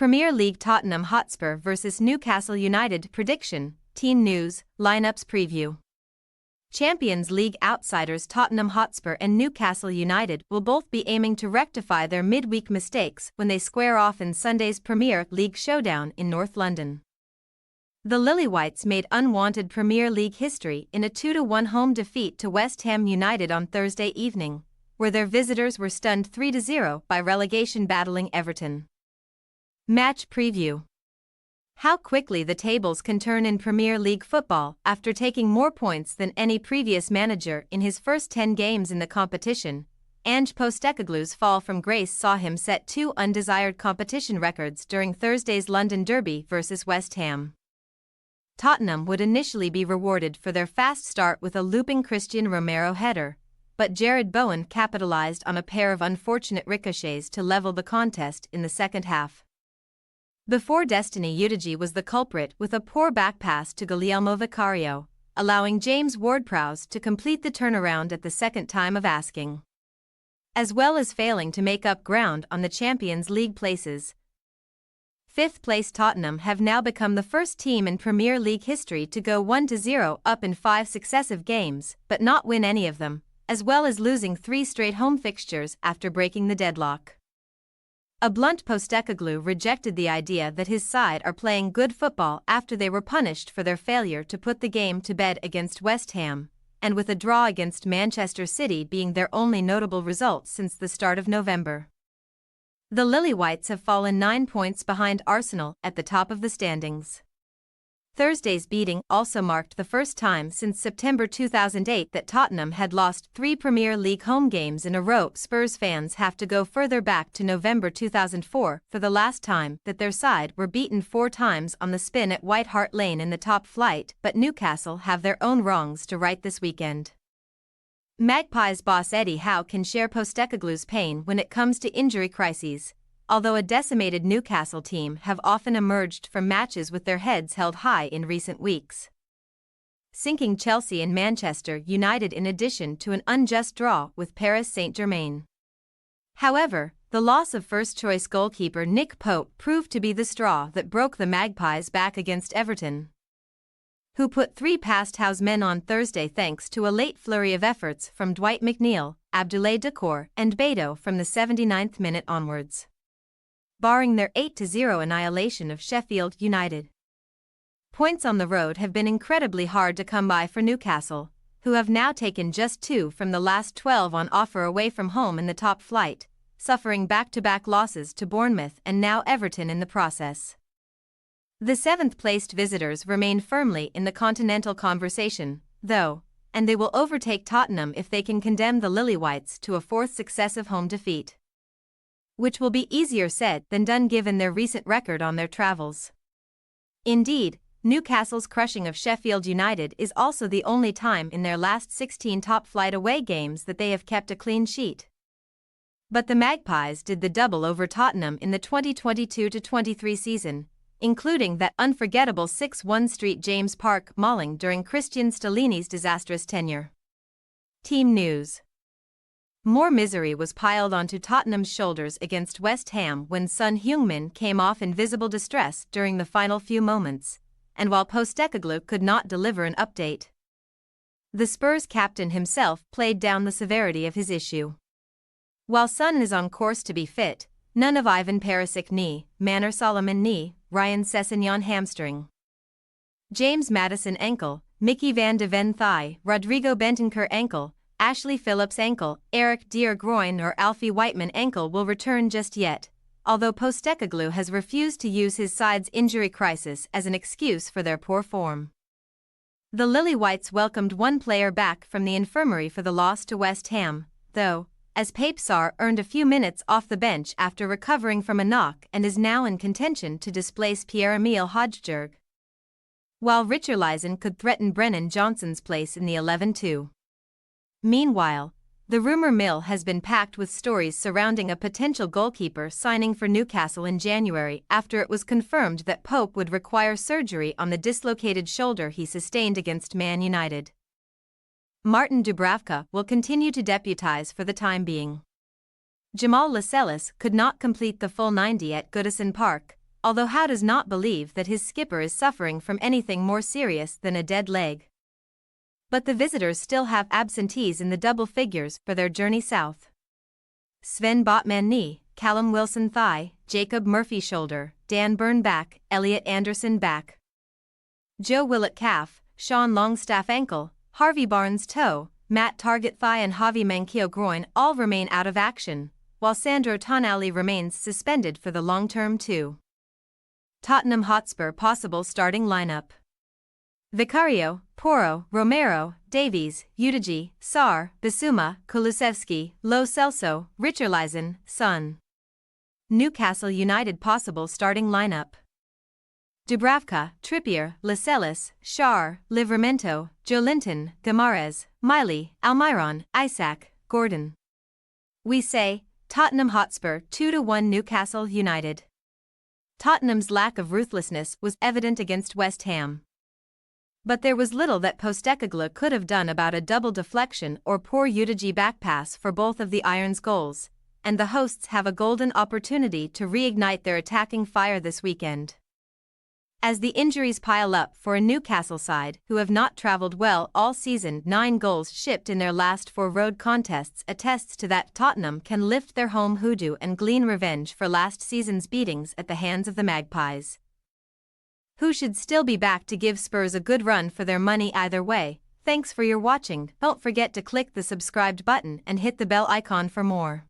Premier League Tottenham Hotspur vs Newcastle United prediction, team news, lineups preview. Champions League outsiders Tottenham Hotspur and Newcastle United will both be aiming to rectify their midweek mistakes when they square off in Sunday's Premier League showdown in North London. The Lilywhites made unwanted Premier League history in a 2-1 home defeat to West Ham United on Thursday evening, where their visitors were stunned 3-0 by relegation-battling Everton. Match preview. How quickly the tables can turn in Premier League football after taking more points than any previous manager in his first 10 games in the competition. Ange Postecoglou's fall from grace saw him set two undesired competition records during Thursday's London Derby versus West Ham. Tottenham would initially be rewarded for their fast start with a looping Christian Romero header, but Jared Bowen capitalized on a pair of unfortunate ricochets to level the contest in the second half. Before Destiny Udogie was the culprit with a poor back pass to Guglielmo Vicario, allowing James Ward-Prowse to complete the turnaround at the second time of asking. As well as failing to make up ground on the Champions League places. Fifth-place Tottenham have now become the first team in Premier League history to go 1-0 up in 5 successive games, but not win any of them, as well as losing 3 straight home fixtures after breaking the deadlock. A blunt Postecoglou rejected the idea that his side are playing good football after they were punished for their failure to put the game to bed against West Ham, and with a draw against Manchester City being their only notable result since the start of November. The Lilywhites have fallen 9 points behind Arsenal at the top of the standings. Thursday's beating also marked the first time since September 2008 that Tottenham had lost 3 Premier League home games in a row. Spurs fans have to go further back to November 2004 for the last time that their side were beaten 4 times on the spin at White Hart Lane in the top flight, but Newcastle have their own wrongs to right this weekend. Magpies boss Eddie Howe can share Postecoglou's pain when it comes to injury crises, although a decimated Newcastle team have often emerged from matches with their heads held high in recent weeks. Sinking Chelsea and Manchester United in addition to an unjust draw with Paris Saint-Germain. However, the loss of first-choice goalkeeper Nick Pope proved to be the straw that broke the Magpies' back against Everton, who put 3 past Howe's men on Thursday thanks to a late flurry of efforts from Dwight McNeil, Abdoulaye Doucouré and Beto from the 79th minute onwards, barring their 8-0 annihilation of Sheffield United. Points on the road have been incredibly hard to come by for Newcastle, who have now taken just 2 from the last 12 on offer away from home in the top flight, suffering back-to-back losses to Bournemouth and now Everton in the process. The 7th-placed visitors remain firmly in the continental conversation, though, and they will overtake Tottenham if they can condemn the Lilywhites to a 4th successive home defeat, which will be easier said than done given their recent record on their travels. Indeed, Newcastle's crushing of Sheffield United is also the only time in their last 16 top-flight away games that they have kept a clean sheet. But the Magpies did the double over Tottenham in the 2022-23 season, including that unforgettable 6-1 St James Park mauling during Christian Stellini's disastrous tenure. Team news. More misery was piled onto Tottenham's shoulders against West Ham when Son Heung-min came off in visible distress during the final few moments, and while Postecoglou could not deliver an update, the Spurs captain himself played down the severity of his issue. While Son is on course to be fit, none of Ivan Perisic knee, Manor Solomon knee, Ryan Sessegnon hamstring, James Maddison ankle, Mickey van de Ven thigh, Rodrigo Bentancur ankle, Ashley Phillips ankle, Eric Dier groin or Alfie Whiteman ankle will return just yet, although Postecoglou has refused to use his side's injury crisis as an excuse for their poor form. The Lilywhites welcomed 1 player back from the infirmary for the loss to West Ham, though, as Pape Sarr earned a few minutes off the bench after recovering from a knock and is now in contention to displace Pierre-Emile Højbjerg, while Richarlison could threaten Brennan Johnson's place in the 11 too. Meanwhile, the rumor mill has been packed with stories surrounding a potential goalkeeper signing for Newcastle in January after it was confirmed that Pope would require surgery on the dislocated shoulder he sustained against Man United. Martin Dubravka will continue to deputise for the time being. Jamal Lascelles could not complete the full 90 at Goodison Park, although Howe does not believe that his skipper is suffering from anything more serious than a dead leg. But the visitors still have absentees in the double figures for their journey south. Sven Botman knee, Callum Wilson thigh, Jacob Murphy shoulder, Dan Burn back, Elliot Anderson back, Joe Willett calf, Sean Longstaff ankle, Harvey Barnes toe, Matt Target thigh and Javi Manquillo groin all remain out of action, while Sandro Tonali remains suspended for the long term too. Tottenham Hotspur possible starting lineup: Vicario, Porro, Romero, Davies, Udigi, Sarr, Bissouma, Kulusevski, Lo Celso, Richarlison, Son. Newcastle United possible starting lineup: Dubravka, Trippier, Lascelles, Schär, Livramento, Joelinton, Guimaraes, Miley, Almiron, Isaac, Gordon. We say, Tottenham Hotspur 2-1 Newcastle United. Tottenham's lack of ruthlessness was evident against West Ham. But there was little that Postecoglou could have done about a double deflection or poor Udigi back pass for both of the Irons' goals, and the hosts have a golden opportunity to reignite their attacking fire this weekend. As the injuries pile up for a Newcastle side who have not travelled well all season, 9 goals shipped in their last 4 road contests attests to that Tottenham can lift their home hoodoo and glean revenge for last season's beatings at the hands of the Magpies, who should still be back to give Spurs a good run for their money either way. Thanks for your watching. Don't forget to click the subscribed button and hit the bell icon for more.